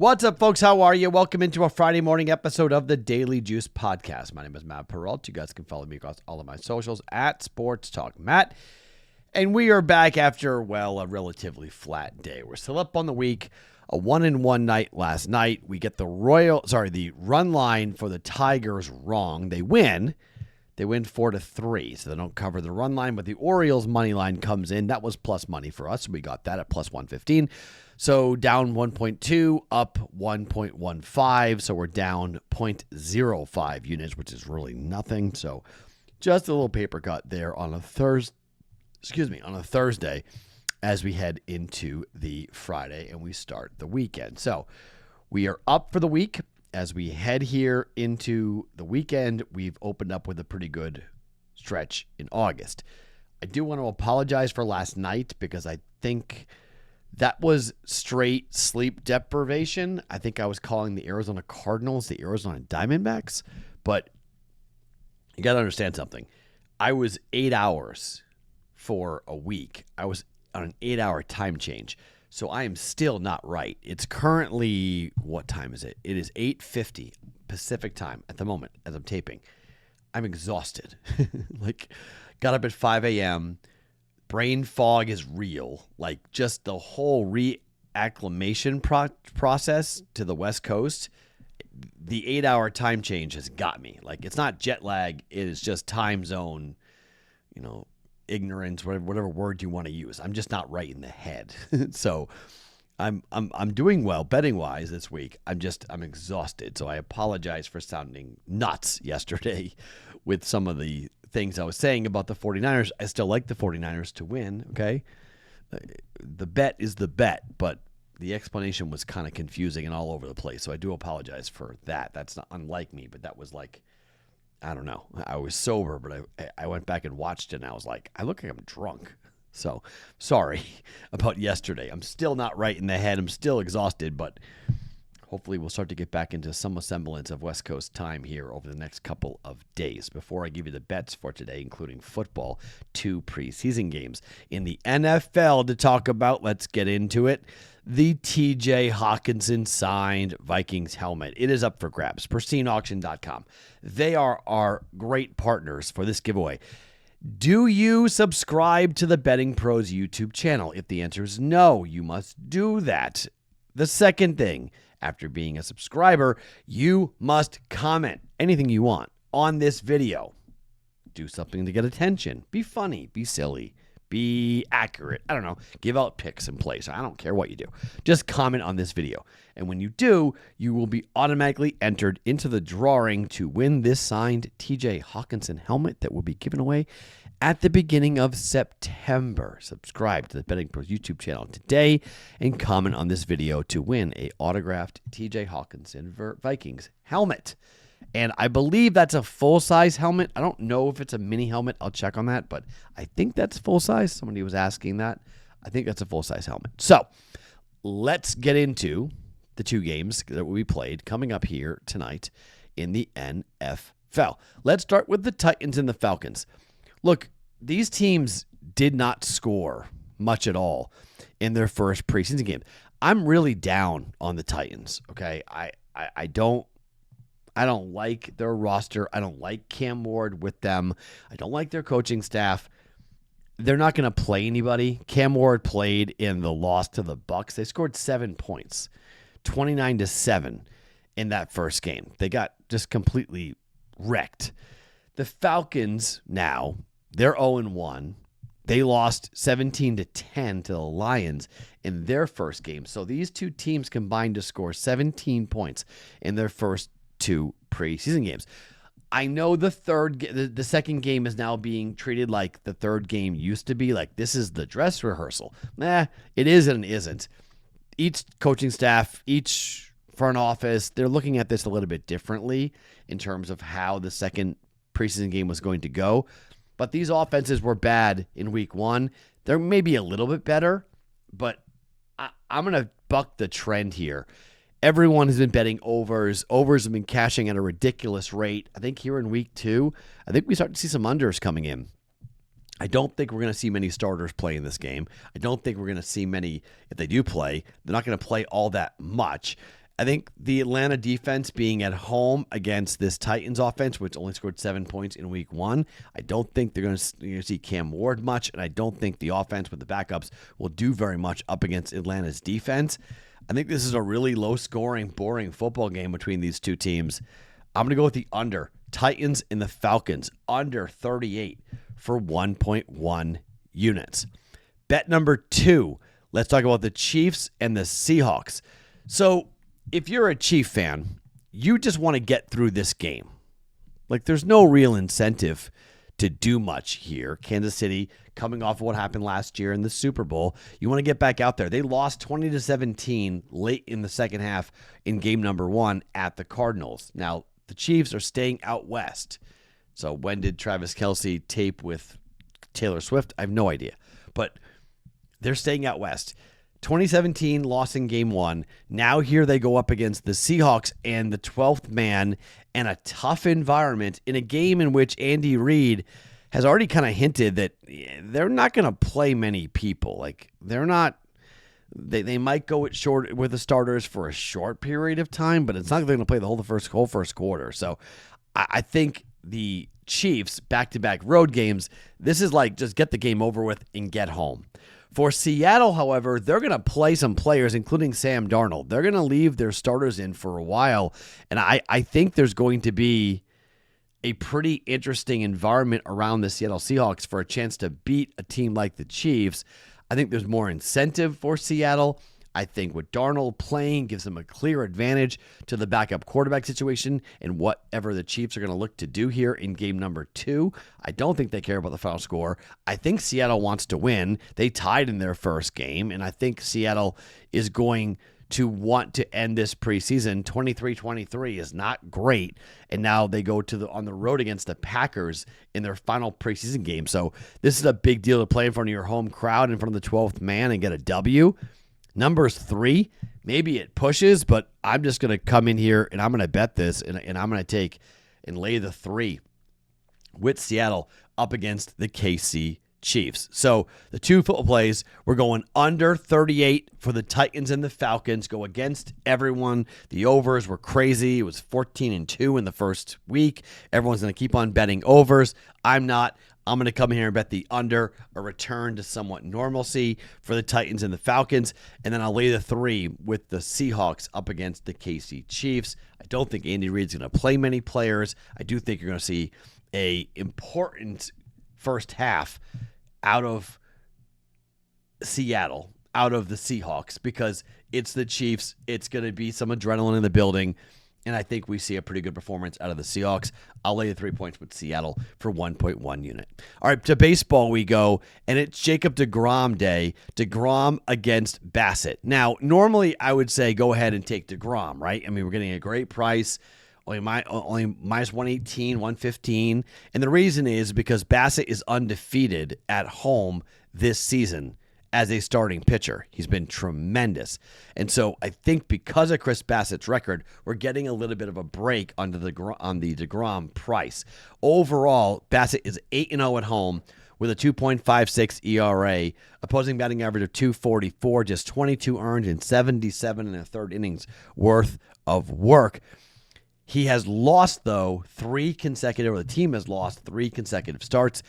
What's up, folks? How are you? Welcome into a Friday morning episode of the Daily Juice Podcast. My name is Matt Perrault. You guys can follow me across all of my socials at Sports Talk Matt. And we are back after, a relatively flat day. We're still up on the week. A 1-1 night last night. We get the run line for the Tigers wrong. They win. They win 4-3, so they don't cover the run line, but the Orioles money line comes in. That was plus money for us, so we got that at plus 115. So down 1.2, up 1.15, so we're down 0.05 units, which is really nothing. So just a little paper cut there on a Thursday as we head into the Friday and we start the weekend. So we are up for the week. As we head here into the weekend, we've opened up with a pretty good stretch in August. I do want to apologize for last night because I think that was straight sleep deprivation. I think I was calling the Arizona Cardinals the Arizona Diamondbacks, but you got to understand something. I was 8 hours for a week. I was on an 8-hour time change. So I am still not right. It's currently, what time is it? It is 8:50 Pacific time at the moment as I'm taping. I'm exhausted. Got up at 5 a.m. Brain fog is real. Just the whole reacclimation process to the West Coast, the 8-hour time change has got me. It's not jet lag. It is just time zone, ignorance, whatever word you want to use. I'm just not right in the head. So I'm doing well betting wise this week. I'm exhausted. So I apologize for sounding nuts yesterday with some of the things I was saying about the 49ers. I still like the 49ers to win. Okay. The bet is the bet, but the explanation was kind of confusing and all over the place. So I do apologize for that. That's not unlike me, but that was I don't know. I was sober, but I went back and watched it, and I was like, I look like I'm drunk. So sorry about yesterday. I'm still not right in the head. I'm still exhausted, but hopefully we'll start to get back into some semblance of West Coast time here over the next couple of days. Before I give you the bets for today, including football, 2 preseason games in the NFL to talk about. Let's get into it. The TJ Hawkinson signed Vikings helmet. It is up for grabs. PristineAuction.com. They are our great partners for this giveaway. Do you subscribe to the BettingPros YouTube channel? If the answer is no, you must do that. The second thing, after being a subscriber, you must comment anything you want on this video. Do something to get attention. Be funny. Be silly. Be accurate. I don't know. Give out picks and plays. I don't care what you do. Just comment on this video. And when you do, you will be automatically entered into the drawing to win this signed TJ Hawkinson helmet that will be given away at the beginning of September. Subscribe to the Betting Pros YouTube channel today and comment on this video to win a autographed TJ Hawkinson Vikings helmet. And I believe that's a full-size helmet. I don't know if it's a mini helmet. I'll check on that, but I think that's full-size. Somebody was asking that. I think that's a full-size helmet. So let's get into the 2 games that will be played coming up here tonight in the NFL. Let's start with the Titans and the Falcons. Look, these teams did not score much at all in their first preseason game. I'm really down on the Titans, okay? I don't like their roster. I don't like Cam Ward with them. I don't like their coaching staff. They're not going to play anybody. Cam Ward played in the loss to the Bucs. They scored 7 points, 29-7 in that first game. They got just completely wrecked. The Falcons now, they're 0-1. They lost 17-10 to the Lions in their first game. So these 2 teams combined to score 17 points in their first 2 preseason games. I know the second game is now being treated like the third game used to be. Like this is the dress rehearsal. It is and it isn't. Each coaching staff, each front office, they're looking at this a little bit differently in terms of how the second preseason game was going to go. But these offenses were bad in week 1. They're maybe a little bit better, but I'm going to buck the trend here. Everyone has been betting overs. Overs have been cashing at a ridiculous rate. I think here in week 2, I think we start to see some unders coming in. I don't think we're going to see many starters play in this game. I don't think we're going to see many, if they do play, they're not going to play all that much. I think the Atlanta defense being at home against this Titans offense, which only scored 7 points in week 1, I don't think they're going to see Cam Ward much, and I don't think the offense with the backups will do very much up against Atlanta's defense. I think this is a really low-scoring, boring football game between these two teams. I'm going to go with the under. Titans and the Falcons, under 38 for 1.1 units. Bet number 2, let's talk about the Chiefs and the Seahawks. So, if you're a Chief fan, you just want to get through this game. Like, there's no real incentive to do much here. Kansas City, coming off of what happened last year in the Super Bowl, you want to get back out there. They lost 20-17 late in the second half in game number 1 at the Cardinals. Now, the Chiefs are staying out west. So when did Travis Kelce tape with Taylor Swift? I have no idea. But they're staying out west. 2017 loss in game 1. Now here they go up against the Seahawks and the 12th man and a tough environment in a game in which Andy Reid has already kind of hinted that they're not going to play many people. Like, they're not. They might go with the starters for a short period of time, but it's not going to play the whole first quarter. So I think the Chiefs back-to-back road games, this is like just get the game over with and get home. For Seattle, however, they're going to play some players, including Sam Darnold. They're going to leave their starters in for a while, and I think there's going to be a pretty interesting environment around the Seattle Seahawks for a chance to beat a team like the Chiefs. I think there's more incentive for Seattle. I think with Darnold playing gives them a clear advantage to the backup quarterback situation and whatever the Chiefs are going to look to do here in game number 2. I don't think they care about the final score. I think Seattle wants to win. They tied in their first game, and I think Seattle is going to want to end this preseason. 23-23 is not great, and now they go on the road against the Packers in their final preseason game. So this is a big deal to play in front of your home crowd, in front of the 12th man, and get a W. Number's 3, maybe it pushes, but I'm just going to come in here and I'm going to bet this, and I'm going to take and lay the 3 with Seattle up against the KC Chiefs. So the 2 football plays, we're going under 38 for the Titans and the Falcons. Go against everyone. The overs were crazy. It was 14-2 in the first week. Everyone's going to keep on betting overs. I'm not. I'm going to come here and bet the under, a return to somewhat normalcy for the Titans and the Falcons. And then I'll lay the 3 with the Seahawks up against the KC Chiefs. I don't think Andy Reid's going to play many players. I do think you're going to see a important first half out of Seattle, out of the Seahawks, because it's the Chiefs. It's going to be some adrenaline in the building, and I think we see a pretty good performance out of the Seahawks. I'll lay the 3 points with Seattle for 1.1 unit. All right, to baseball we go, and it's Jacob deGrom day. deGrom against Bassett. Now, normally I would say go ahead and take deGrom, right? I mean, we're getting a great price. Only minus 118, 115. And the reason is because Bassett is undefeated at home this season as a starting pitcher. He's been tremendous. And so I think because of Chris Bassett's record, we're getting a little bit of a break on the deGrom price. Overall, Bassett is 8-0 at home with a 2.56 ERA, opposing batting average of 244, just 22 earned in 77 and a third innings worth of work. He has lost, though, the team has lost 3 consecutive starts.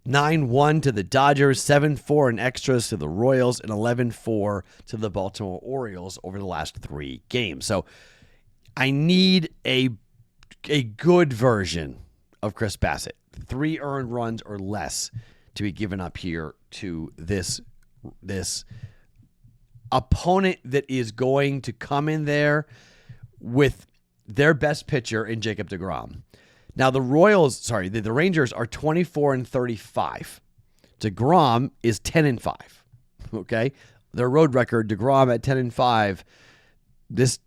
9-1 to the Dodgers, 7-4 in extras to the Royals, and 11-4 to the Baltimore Orioles over the last 3 games. So I need a good version of Chris Bassett. 3 earned runs or less to be given up here to this opponent that is going to come in there with their best pitcher in Jacob deGrom. Now the Rangers are 24-35. deGrom is 10-5. Okay, their road record, deGrom at 10-5. This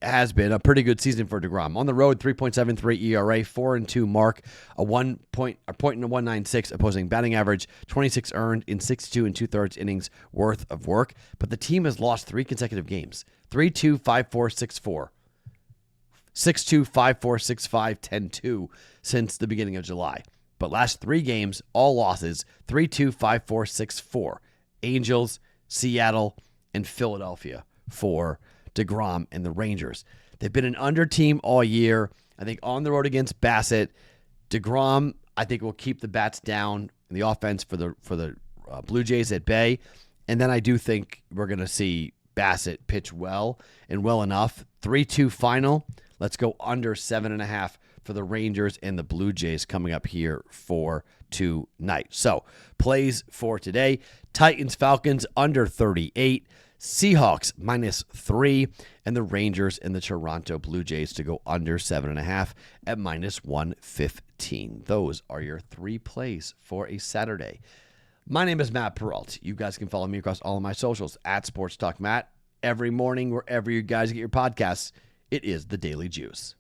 has been a pretty good season for deGrom. On the road, 3.73 ERA, 4-2 mark, a point in 196 opposing batting average, 26 earned in 62 and 2/3 innings worth of work. But the team has lost 3 consecutive games: 3-2, 5-4, 6-4. 6-2, 5-4, 6-5, 10-2 since the beginning of July. But last 3 games, all losses: 3-2, 5-4, 6-4. Angels, Seattle, and Philadelphia for DeGrom and the Rangers. They've been an under team all year. I think on the road against Bassett, DeGrom, I think, will keep the bats down in the offense for the Blue Jays at bay. And then I do think we're going to see Bassett pitch well and well enough. 3-2 final. Let's go under 7.5 for the Rangers and the Blue Jays coming up here for tonight. So, plays for today. Titans, Falcons, under 38. Seahawks, -3. And the Rangers and the Toronto Blue Jays to go under 7.5 at -115. Those are your 3 plays for a Saturday. My name is Matt Perrault. You guys can follow me across all of my socials at Sports Talk Matt. Every morning, wherever you guys get your podcasts, it is the Daily Juice.